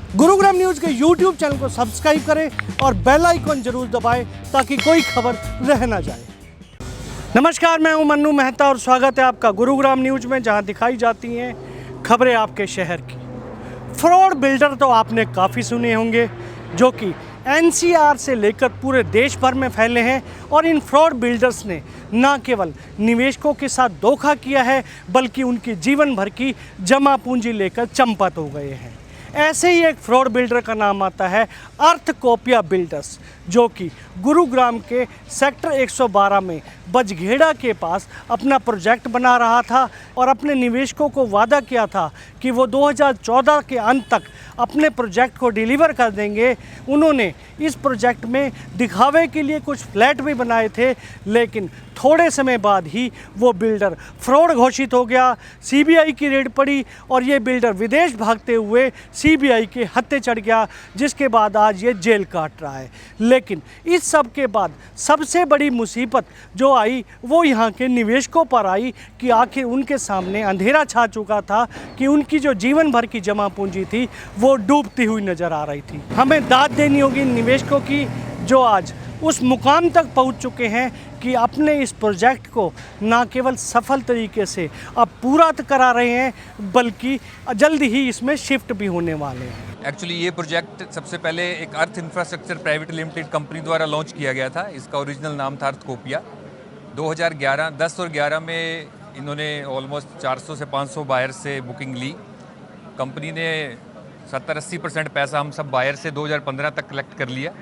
Gurugram news के YouTube channel को subscribe करें और बेल आइकन जरूर दबाएं ताकि कोई खबर रह ना जाए। नमस्कार, मैं हूं मन्नू मेहता और स्वागत है आपका गुरुग्राम न्यूज़ में, जहां दिखाई जाती हैं खबरें आपके शहर की। फ्रॉड बिल्डर तो आपने काफ़ी सुने होंगे, जो कि एनसीआर से लेकर पूरे देश भर में फैले हैं और इन फ्रॉड बिल्डर्स ने न केवल निवेशकों के साथ धोखा किया है, बल्कि उनकी जीवन भर की जमा पूंजी लेकर चंपत हो गए हैं। ऐसे ही एक फ्रॉड बिल्डर का नाम आता है अर्थकोपिया बिल्डर्स, जो कि गुरुग्राम के सेक्टर 112 में बजघेड़ा के पास अपना प्रोजेक्ट बना रहा था और अपने निवेशकों को वादा किया था कि वो 2014 के अंत तक अपने प्रोजेक्ट को डिलीवर कर देंगे। उन्होंने इस प्रोजेक्ट में दिखावे के लिए कुछ फ्लैट भी बनाए थे, लेकिन थोड़े समय बाद ही वो बिल्डर फ्रॉड घोषित हो गया। सीबीआई की रेड पड़ी और ये बिल्डर विदेश भागते हुए सीबीआई के हत्थे चढ़ गया, जिसके बाद आज ये जेल काट रहा है। लेकिन इस सब के बाद सबसे बड़ी मुसीबत जो आई वो यहाँ के निवेशकों पर आई कि आखिर उनके सामने अंधेरा छा चुका था कि उनकी जो जीवन भर की जमा पूंजी थी वो डूबती हुई नज़र आ रही थी। हमें दाद देनी होगी निवेशकों की, जो आज उस मुकाम तक पहुंच चुके हैं कि अपने इस प्रोजेक्ट को ना केवल सफल तरीके से अब पूरा करा रहे हैं, बल्कि जल्द ही इसमें शिफ्ट भी होने वाले हैं। एक्चुअली ये प्रोजेक्ट सबसे पहले एक अर्थ इंफ्रास्ट्रक्चर प्राइवेट लिमिटेड कंपनी द्वारा लॉन्च किया गया था। इसका ओरिजिनल नाम था अर्थकोपिया। 2010 और 11 में इन्होंने ऑलमोस्ट 400 से 500 बायर से बुकिंग ली। कंपनी ने 70-80% पैसा हम सब बायर से 2015 तक कलेक्ट कर लिया।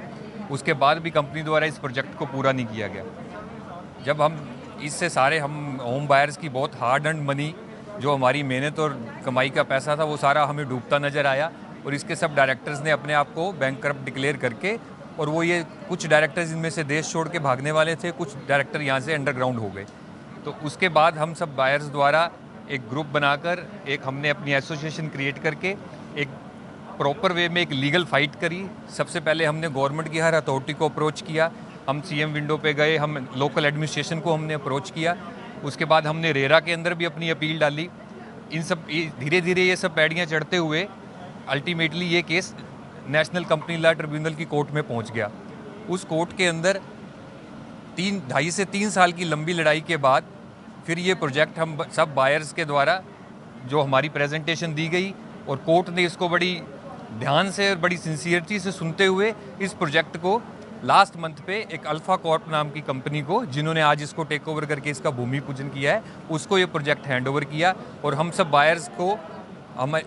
उसके बाद भी कंपनी द्वारा इस प्रोजेक्ट को पूरा नहीं किया गया। जब हम इससे सारे हम होम बायर्स की बहुत हार्ड अर्न्ड मनी, जो हमारी मेहनत और कमाई का पैसा था, वो सारा हमें डूबता नज़र आया और इसके सब डायरेक्टर्स ने अपने आप को बैंकरप्ट डिक्लेयर करके, और वो ये कुछ डायरेक्टर्स इनमें से देश छोड़ के भागने वाले थे, कुछ डायरेक्टर यहाँ से अंडरग्राउंड हो गए। तो उसके बाद हम सब बायर्स द्वारा एक ग्रुप बनाकर हमने अपनी एसोसिएशन क्रिएट करके एक प्रॉपर वे में एक लीगल फाइट करी। सबसे पहले हमने गवर्नमेंट की हर अथॉरिटी को अप्रोच किया, हम सीएम विंडो पे गए, हम लोकल एडमिनिस्ट्रेशन को हमने अप्रोच किया। उसके बाद हमने रेरा के अंदर भी अपनी अपील डाली। इन सब धीरे धीरे ये सब पैड़ियाँ चढ़ते हुए अल्टीमेटली ये case national company law tribunal की कोर्ट में पहुंच गया। उस कोर्ट के अंदर 2.5 से 3 साल की लंबी लड़ाई के बाद फिर ये प्रोजेक्ट हम सब बायर्स के द्वारा जो हमारी प्रेजेंटेशन दी गई, और कोर्ट ने इसको बड़ी ध्यान से और बड़ी सिंसियरिटी से सुनते हुए इस प्रोजेक्ट को लास्ट मंथ पे एक अल्फा कॉर्प नाम की कंपनी को, जिन्होंने आज इसको टेक ओवर करके इसका भूमि पूजन किया है, उसको ये प्रोजेक्ट हैंड ओवर किया। और हम सब बायर्स को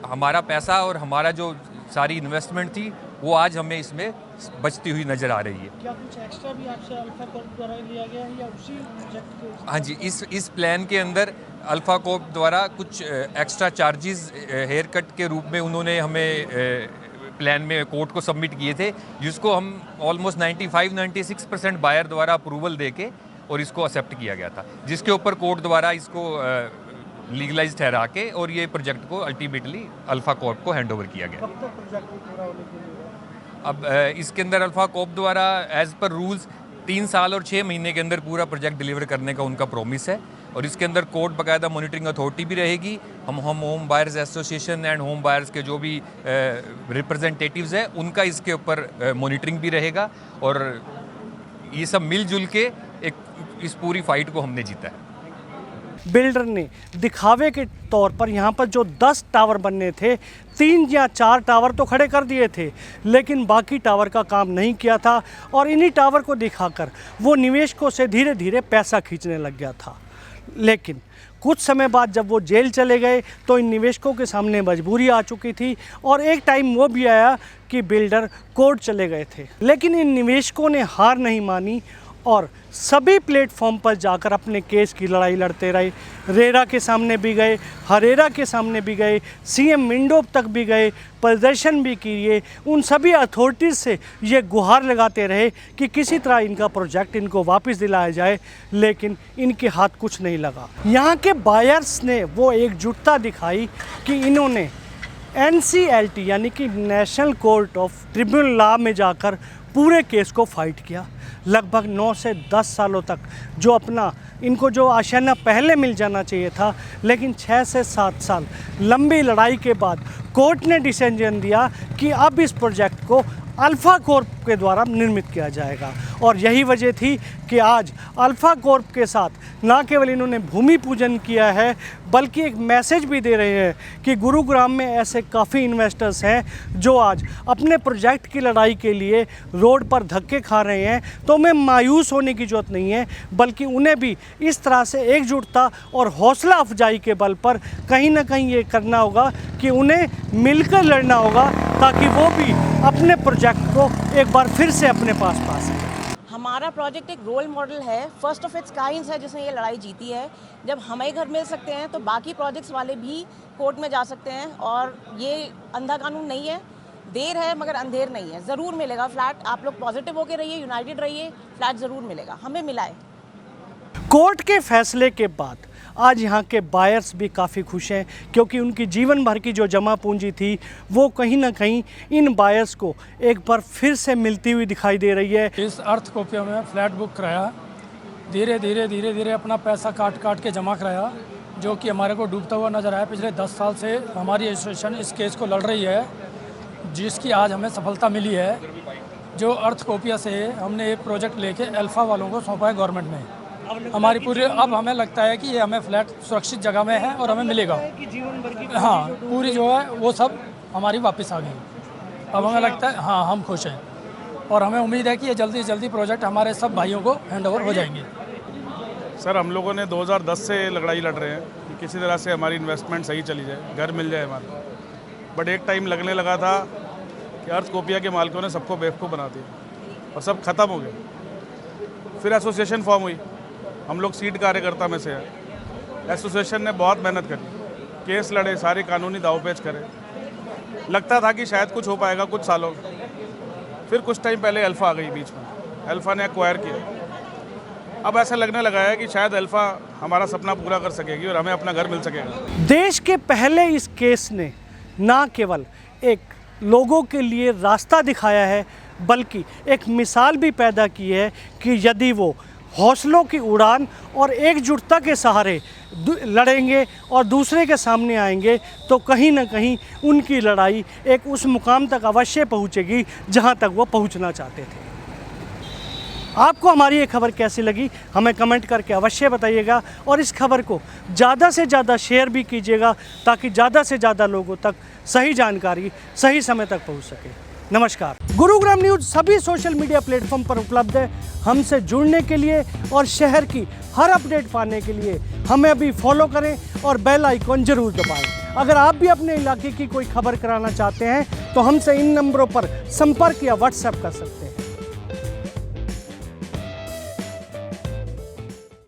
हमारा पैसा और हमारा जो सारी इन्वेस्टमेंट थी वो आज हमें इसमें बचती हुई नज़र आ रही है। क्या कुछ एक्स्ट्रा भी आपसे अल्फा कॉर्प द्वारा लिया गया है या उसी प्रोजेक्ट के? हाँ जी, इस प्लान के अंदर अल्फा कॉर्प द्वारा कुछ एक्स्ट्रा चार्जेस हेयर कट के रूप में उन्होंने हमें प्लान में कोर्ट को सबमिट किए थे, जिसको हम ऑलमोस्ट 95-96% बायर द्वारा अप्रूवल देके और इसको एक्सेप्ट किया गया था, जिसके ऊपर कोर्ट द्वारा इसको लीगलाइज ठहरा के और ये प्रोजेक्ट को अल्टीमेटली अल्फा कॉर्प को हैंड ओवर किया गया। कब तक प्रोजेक्ट पूरा होने के लिए? अब इसके अंदर अल्फा कॉर्प द्वारा एज पर रूल्स 3 साल और 6 महीने के अंदर पूरा प्रोजेक्ट डिलीवर करने का उनका प्रॉमिस है, और इसके अंदर कोर्ट बाकायदा मॉनिटरिंग अथॉरिटी भी रहेगी। हम home buyers association and home buyers के जो भी रिप्रेजेंटेटिव्स हैं उनका इसके ऊपर मॉनिटरिंग भी रहेगा, और ये सब मिलजुल के इस पूरी फाइट को हमने जीता है। बिल्डर ने दिखावे के तौर पर यहाँ पर जो 10 टावर बनने थे, 3 या 4 टावर तो खड़े कर दिए थे, लेकिन बाकी टावर का काम नहीं किया था, और इन्हीं टावर को दिखाकर वो निवेशकों से धीरे धीरे पैसा खींचने लग गया था। लेकिन कुछ समय बाद जब वो जेल चले गए तो इन निवेशकों के सामने मजबूरी आ चुकी थी, और एक टाइम वो भी आया कि बिल्डर कोर्ट चले गए थे। लेकिन इन निवेशकों ने हार नहीं मानी और सभी प्लेटफॉर्म पर जाकर अपने केस की लड़ाई लड़ते रहे। रेरा के सामने भी गए, हरेरा के सामने भी गए, सीएम विंडो तक भी गए, प्रदर्शन भी किए। उन सभी अथॉरिटीज़ से ये गुहार लगाते रहे कि किसी तरह इनका प्रोजेक्ट इनको वापस दिलाया जाए, लेकिन इनके हाथ कुछ नहीं लगा। यहाँ के बायर्स ने वो एकजुटता दिखाई कि इन्होंने NCLT यानी कि national court of tribunal law में जाकर पूरे केस को फाइट किया। लगभग 9 से 10 सालों तक जो अपना इनको जो आशियाना पहले मिल जाना चाहिए था, लेकिन 6 से 7 साल लंबी लड़ाई के बाद कोर्ट ने डिसीजन दिया कि अब इस प्रोजेक्ट को अल्फा कॉर्प के द्वारा निर्मित किया जाएगा। और यही वजह थी कि आज अल्फा कॉर्प के साथ ना केवल इन्होंने भूमि पूजन किया है, बल्कि एक मैसेज भी दे रहे हैं कि गुरुग्राम में ऐसे काफ़ी इन्वेस्टर्स हैं जो आज अपने प्रोजेक्ट की लड़ाई के लिए रोड पर धक्के खा रहे हैं। तो उन्हें मायूस होने की ज़रूरत नहीं है, बल्कि उन्हें भी इस तरह से एकजुटता और हौसला अफजाई के बल पर कहीं ना कहीं ये करना होगा कि उन्हें मिलकर लड़ना होगा, ताकि वो भी अपने प्रोजेक्ट को एक बार फिर से अपने पास पा सकें। हमारा प्रोजेक्ट एक रोल मॉडल है, फर्स्ट ऑफ इट्स काइंड है जिसने ये लड़ाई जीती है। जब हमें घर मिल सकते हैं तो बाकी प्रोजेक्ट्स वाले भी कोर्ट में जा सकते हैं, और ये अंधा कानून नहीं है। देर है मगर अंधेर नहीं है, ज़रूर मिलेगा फ्लैट। आप लोग पॉजिटिव होकर रहिए, यूनाइटेड रहिए, फ्लैट ज़रूर मिलेगा, हमें मिला है। कोर्ट के फैसले के बाद आज यहाँ के बायर्स भी काफ़ी खुश हैं, क्योंकि उनकी जीवन भर की जो जमा पूंजी थी वो कहीं ना कहीं इन बायर्स को एक बार फिर से मिलती हुई दिखाई दे रही है। इस अर्थकोपिया में फ्लैट बुक कराया, धीरे धीरे अपना पैसा काट के जमा कराया, जो कि हमारे को डूबता हुआ नजर आया। पिछले 10 साल से हमारी एसोसिएशन इस केस को लड़ रही है, जिसकी आज हमें सफलता मिली है। जो अर्थकोपिया से हमने एक प्रोजेक्ट लेके अल्फा वालों को सौंपा है गवर्नमेंट ने। हमारी पूरी, अब हमें लगता है कि ये हमें फ्लैट सुरक्षित जगह में है और हमें मिलेगा। हाँ, पूरी जो है वो सब हमारी वापस आ गई। अब हमें लगता है हाँ, हम खुश हैं, और हमें उम्मीद है कि ये जल्दी से जल्दी प्रोजेक्ट हमारे सब भाइयों को हैंडओवर हो जाएंगे। सर, हम लोगों ने 2010 से लड़ाई लड़ रहे हैं कि किसी तरह से हमारी इन्वेस्टमेंट सही चली जाए, घर मिल जाए हमारा। बट एक टाइम लगने लगा था कि अर्थकोपिया के मालिकों ने सबको बेवकूफ़ बना दिया और सब खत्म हो गया। फिर एसोसिएशन फॉर्म हुई, हम लोग सीट कार्यकर्ता में से हैं। एसोसिएशन ने बहुत मेहनत करी, केस लड़े, सारे कानूनी दावपेच करे। लगता था कि शायद कुछ हो पाएगा कुछ सालों। फिर कुछ टाइम पहले अल्फा आ गई बीच में, अल्फा ने एक्वायर किया। अब ऐसा लगने लगा है कि शायद अल्फा हमारा सपना पूरा कर सकेगी और हमें अपना घर मिल सकेगा। देश के पहले इस केस ने ना केवल एक लोगों के लिए रास्ता दिखाया है, बल्कि एक मिसाल भी पैदा की है कि यदि वो हौसलों की उड़ान और एकजुटता के सहारे लड़ेंगे और दूसरे के सामने आएंगे, तो कहीं ना कहीं उनकी लड़ाई एक उस मुकाम तक अवश्य पहुंचेगी जहां तक वो पहुंचना चाहते थे। आपको हमारी ये खबर कैसी लगी हमें कमेंट करके अवश्य बताइएगा, और इस खबर को ज़्यादा से ज़्यादा शेयर भी कीजिएगा, ताकि ज़्यादा से ज़्यादा लोगों तक सही जानकारी सही समय तक पहुंच सके। नमस्कार। गुरुग्राम न्यूज़ सभी सोशल मीडिया प्लेटफॉर्म पर उपलब्ध है। हमसे जुड़ने के लिए और शहर की हर अपडेट पाने के लिए हमें अभी फॉलो करें और बेल आइकॉन जरूर दबाएं। अगर आप भी अपने इलाके की कोई खबर कराना चाहते हैं तो हमसे इन नंबरों पर संपर्क या व्हाट्सएप कर सकते हैं।